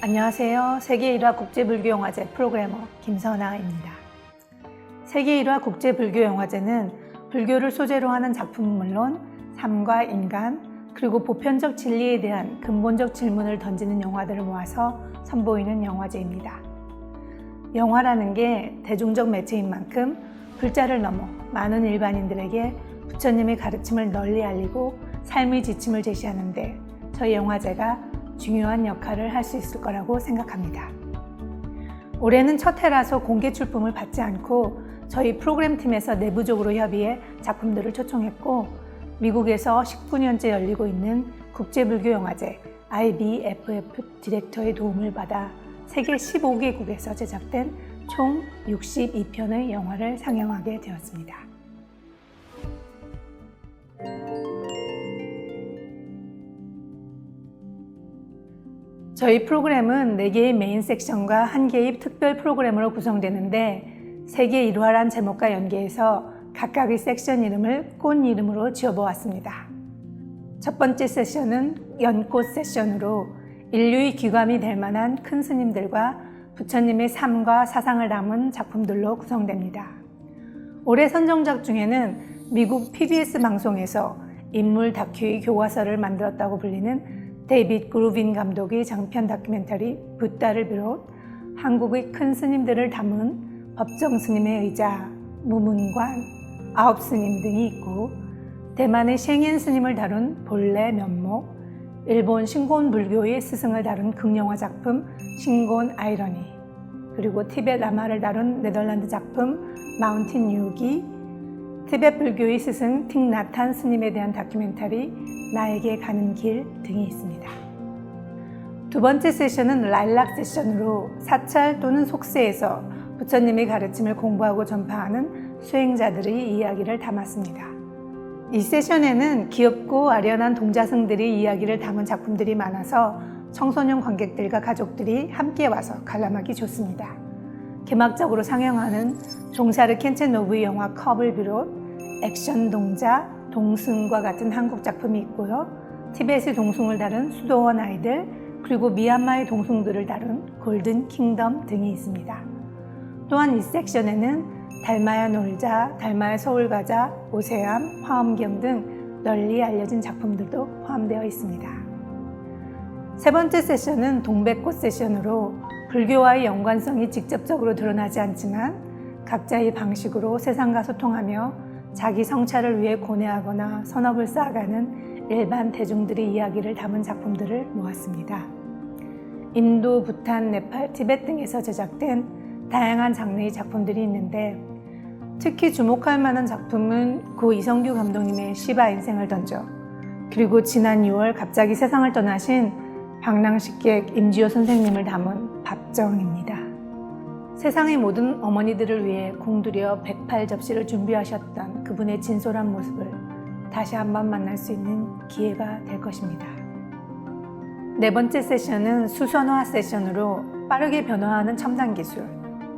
안녕하세요. 세계 1화 국제불교영화제 프로그래머 김선아입니다. 세계 1화 국제불교영화제는 불교를 소재로 하는 작품은 물론 삶과 인간, 그리고 보편적 진리에 대한 근본적 질문을 던지는 영화들을 모아서 선보이는 영화제입니다. 영화라는 게 대중적 매체인 만큼 글자를 넘어 많은 일반인들에게 부처님의 가르침을 널리 알리고 삶의 지침을 제시하는데 저희 영화제가 중요한 역할을 할 수 있을 거라고 생각합니다. 올해는 첫 해라서 공개 출품을 받지 않고 저희 프로그램 팀에서 내부적으로 협의해 작품들을 초청했고, 미국에서 19년째 열리고 있는 국제불교영화제 IBFF 디렉터의 도움을 받아 세계 15개국에서 제작된 총 62편의 영화를 상영하게 되었습니다. 저희 프로그램은 4개의 메인 섹션과 1개의 특별 프로그램으로 구성되는데, 세계 1화란 제목과 연계해서 각각의 섹션 이름을 꽃 이름으로 지어보았습니다. 첫 번째 세션은 연꽃 세션으로 인류의 귀감이 될 만한 큰 스님들과 부처님의 삶과 사상을 담은 작품들로 구성됩니다. 올해 선정작 중에는 미국 PBS 방송에서 인물 다큐의 교과서를 만들었다고 불리는 데이빗 그루빈 감독의 장편 다큐멘터리 붓다를 비롯 한국의 큰 스님들을 담은 법정 스님의 의자, 무문관, 아홉 스님 등이 있고, 대만의 셴옌 스님을 다룬 본래 면목, 일본 신곤 불교의 스승을 다룬 극영화 작품 신곤 아이러니, 그리고 티벳 라마를 다룬 네덜란드 작품 마운틴 유기, 티벳 불교의 스승 틱나탄 스님에 대한 다큐멘터리 나에게 가는 길 등이 있습니다. 두 번째 세션은 라일락 세션으로 사찰 또는 속세에서 부처님의 가르침을 공부하고 전파하는 수행자들의 이야기를 담았습니다. 이 세션에는 귀엽고 아련한 동자승들의 이야기를 담은 작품들이 많아서 청소년 관객들과 가족들이 함께 와서 관람하기 좋습니다. 개막적으로 상영하는 종사르 켄첸노브의 영화 컵을 비롯 액션 동자, 동승과 같은 한국 작품이 있고요. 티벳의 동승을 다룬 수도원 아이들, 그리고 미얀마의 동승들을 다룬 골든 킹덤 등이 있습니다. 또한 이 섹션에는 달마야 놀자, 달마야 서울 가자, 오세암, 화엄경 등 널리 알려진 작품들도 포함되어 있습니다. 세 번째 세션은 동백꽃 세션으로 불교와의 연관성이 직접적으로 드러나지 않지만 각자의 방식으로 세상과 소통하며 자기 성찰을 위해 고뇌하거나 선업을 쌓아가는 일반 대중들의 이야기를 담은 작품들을 모았습니다. 인도, 부탄, 네팔, 티벳 등에서 제작된 다양한 장르의 작품들이 있는데, 특히 주목할 만한 작품은 고 이성규 감독님의 시바 인생을 던져, 그리고 지난 6월 갑자기 세상을 떠나신 방랑식객 임지호 선생님을 담은 밥정입니다. 세상의 모든 어머니들을 위해 공들여 108접시를 준비하셨던 그분의 진솔한 모습을 다시 한번 만날 수 있는 기회가 될 것입니다. 네 번째 세션은 수선화 세션으로 빠르게 변화하는 첨단 기술,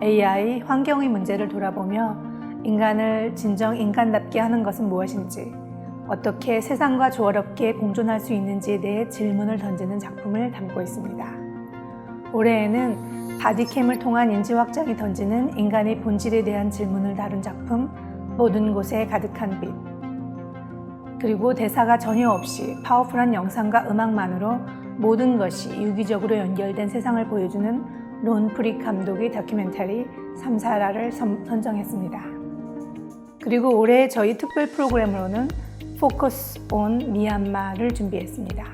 AI, 환경의 문제를 돌아보며 인간을 진정 인간답게 하는 것은 무엇인지, 어떻게 세상과 조화롭게 공존할 수 있는지에 대해 질문을 던지는 작품을 담고 있습니다. 올해에는 바디캠을 통한 인지 확장이 던지는 인간의 본질에 대한 질문을 다룬 작품 모든 곳에 가득한 빛, 그리고 대사가 전혀 없이 파워풀한 영상과 음악만으로 모든 것이 유기적으로 연결된 세상을 보여주는 론 프릭 감독의 다큐멘터리 삼사라를 선정했습니다. 그리고 올해 저희 특별 프로그램으로는 포커스 온 미얀마를 준비했습니다.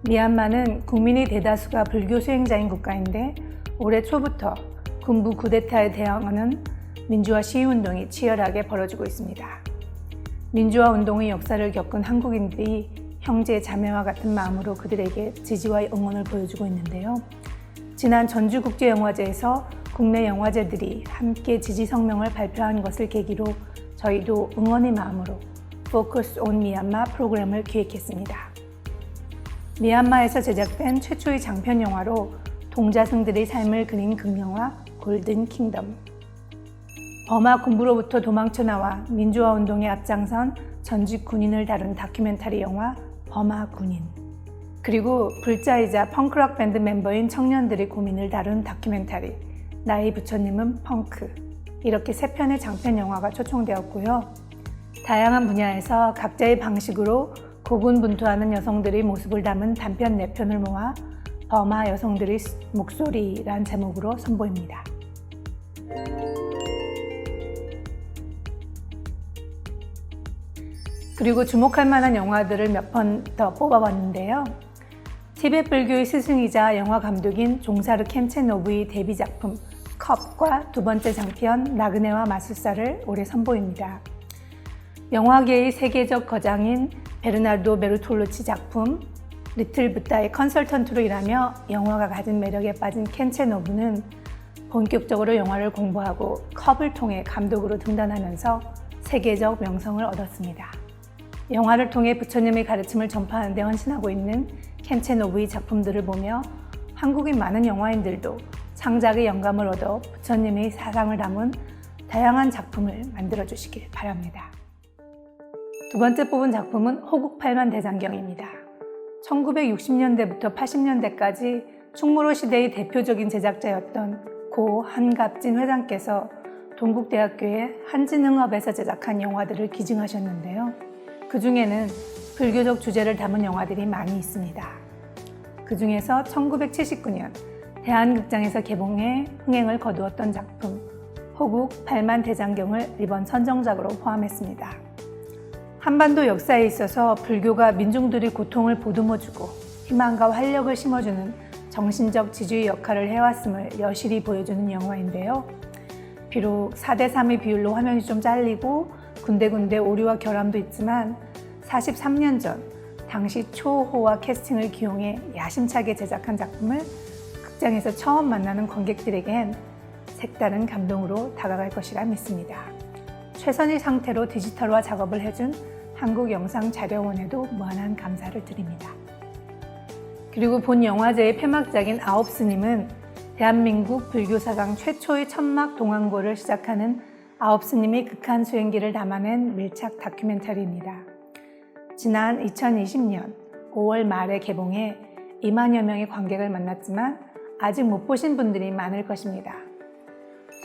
미얀마는 국민의 대다수가 불교 수행자인 국가인데, 올해 초부터 군부 쿠데타에 대항하는 민주화 시위운동이 치열하게 벌어지고 있습니다. 민주화 운동의 역사를 겪은 한국인들이 형제 자매와 같은 마음으로 그들에게 지지와 응원을 보여주고 있는데요. 지난 전주국제영화제에서 국내 영화제들이 함께 지지 성명을 발표한 것을 계기로 저희도 응원의 마음으로 포커스 온 미얀마 프로그램을 기획했습니다. 미얀마에서 제작된 최초의 장편 영화로 동자승들의 삶을 그린 극영화 골든 킹덤, 버마 군부로부터 도망쳐 나와 민주화 운동에 앞장선 전직 군인을 다룬 다큐멘터리 영화 버마 군인, 그리고 불자이자 펑크락 밴드 멤버인 청년들의 고민을 다룬 다큐멘터리 나의 부처님은 펑크, 이렇게 3편의 장편 영화가 초청되었고요. 다양한 분야에서 각자의 방식으로 고군분투하는 여성들의 모습을 담은 단편 4편을 모아 버마 여성들의 목소리란 제목으로 선보입니다. 그리고 주목할 만한 영화들을 몇 편 더 뽑아봤는데요. 티베트 불교의 스승이자 영화 감독인 종사르 켄체노부의 데뷔 작품 컵과 두 번째 장편 나그네와 마술사를 올해 선보입니다. 영화계의 세계적 거장인 베르나르도 베르톨루치 작품 리틀 부다의 컨설턴트로 일하며 영화가 가진 매력에 빠진 켄체노부는 본격적으로 영화를 공부하고 컵을 통해 감독으로 등단하면서 세계적 명성을 얻었습니다. 영화를 통해 부처님의 가르침을 전파하는 데 헌신하고 있는 켄체노부의 작품들을 보며 한국인 많은 영화인들도 창작의 영감을 얻어 부처님의 사상을 담은 다양한 작품을 만들어 주시길 바랍니다. 두 번째 뽑은 작품은 호국팔만 대장경입니다. 1960년대부터 80년대까지 충무로 시대의 대표적인 제작자였던 고 한갑진 회장께서 동국대학교의 한진흥업에서 제작한 영화들을 기증하셨는데요. 그 중에는 불교적 주제를 담은 영화들이 많이 있습니다. 그 중에서 1979년 대한극장에서 개봉해 흥행을 거두었던 작품 호국 팔만 대장경을 이번 선정작으로 포함했습니다. 한반도 역사에 있어서 불교가 민중들의 고통을 보듬어주고 희망과 활력을 심어주는 정신적 지주의 역할을 해왔음을 여실히 보여주는 영화인데요. 비록 4:3의 비율로 화면이 좀 잘리고 군데군데 오류와 결함도 있지만 43년 전 당시 초호화 캐스팅을 기용해 야심차게 제작한 작품을 극장에서 처음 만나는 관객들에겐 색다른 감동으로 다가갈 것이라 믿습니다. 최선의 상태로 디지털화 작업을 해준 한국영상자료원에도 무한한 감사를 드립니다. 그리고 본 영화제의 폐막작인 아홉스님은 대한민국 불교사상 최초의 천막 동안고를 시작하는 아홉스님의 극한 수행기를 담아낸 밀착 다큐멘터리입니다. 지난 2020년 5월 말에 개봉해 2만여 명의 관객을 만났지만 아직 못 보신 분들이 많을 것입니다.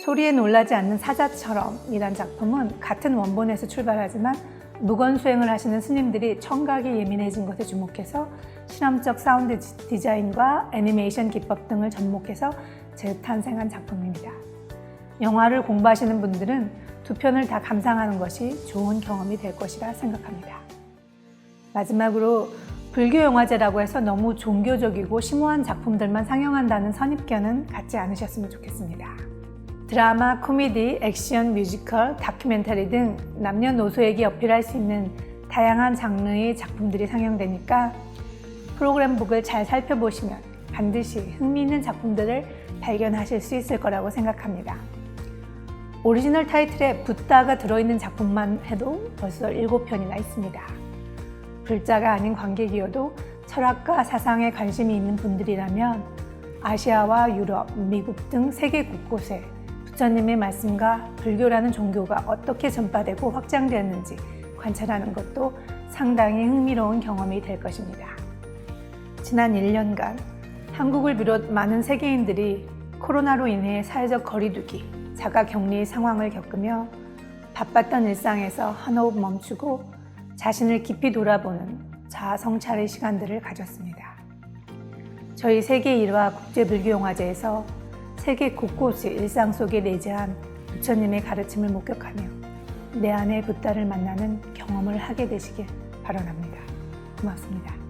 소리에 놀라지 않는 사자처럼 이란 작품은 같은 원본에서 출발하지만 무건수행을 하시는 스님들이 청각이 예민해진 것에 주목해서 실험적 사운드 디자인과 애니메이션 기법 등을 접목해서 재탄생한 작품입니다. 영화를 공부하시는 분들은 두 편을 다 감상하는 것이 좋은 경험이 될 것이라 생각합니다. 마지막으로 불교 영화제라고 해서 너무 종교적이고 심오한 작품들만 상영한다는 선입견은 갖지 않으셨으면 좋겠습니다. 드라마, 코미디, 액션, 뮤지컬, 다큐멘터리 등 남녀노소에게 어필할 수 있는 다양한 장르의 작품들이 상영되니까 프로그램북을 잘 살펴보시면 반드시 흥미있는 작품들을 발견하실 수 있을 거라고 생각합니다. 오리지널 타이틀에 붓다가 들어있는 작품만 해도 벌써 7편이나 있습니다. 불자가 아닌 관객이어도 철학과 사상에 관심이 있는 분들이라면 아시아와 유럽, 미국 등 세계 곳곳에 부처님의 말씀과 불교라는 종교가 어떻게 전파되고 확장되었는지 관찰하는 것도 상당히 흥미로운 경험이 될 것입니다. 지난 1년간 한국을 비롯 많은 세계인들이 코로나로 인해 사회적 거리두기, 자가격리 상황을 겪으며 바빴던 일상에서 한호흡 멈추고 자신을 깊이 돌아보는 자아 성찰의 시간들을 가졌습니다. 저희 세계 1화 국제불교영화제에서 세계 곳곳이 일상 속에 내재한 부처님의 가르침을 목격하며 내 안의 붓다를 만나는 경험을 하게 되시길 바라랍니다. 고맙습니다.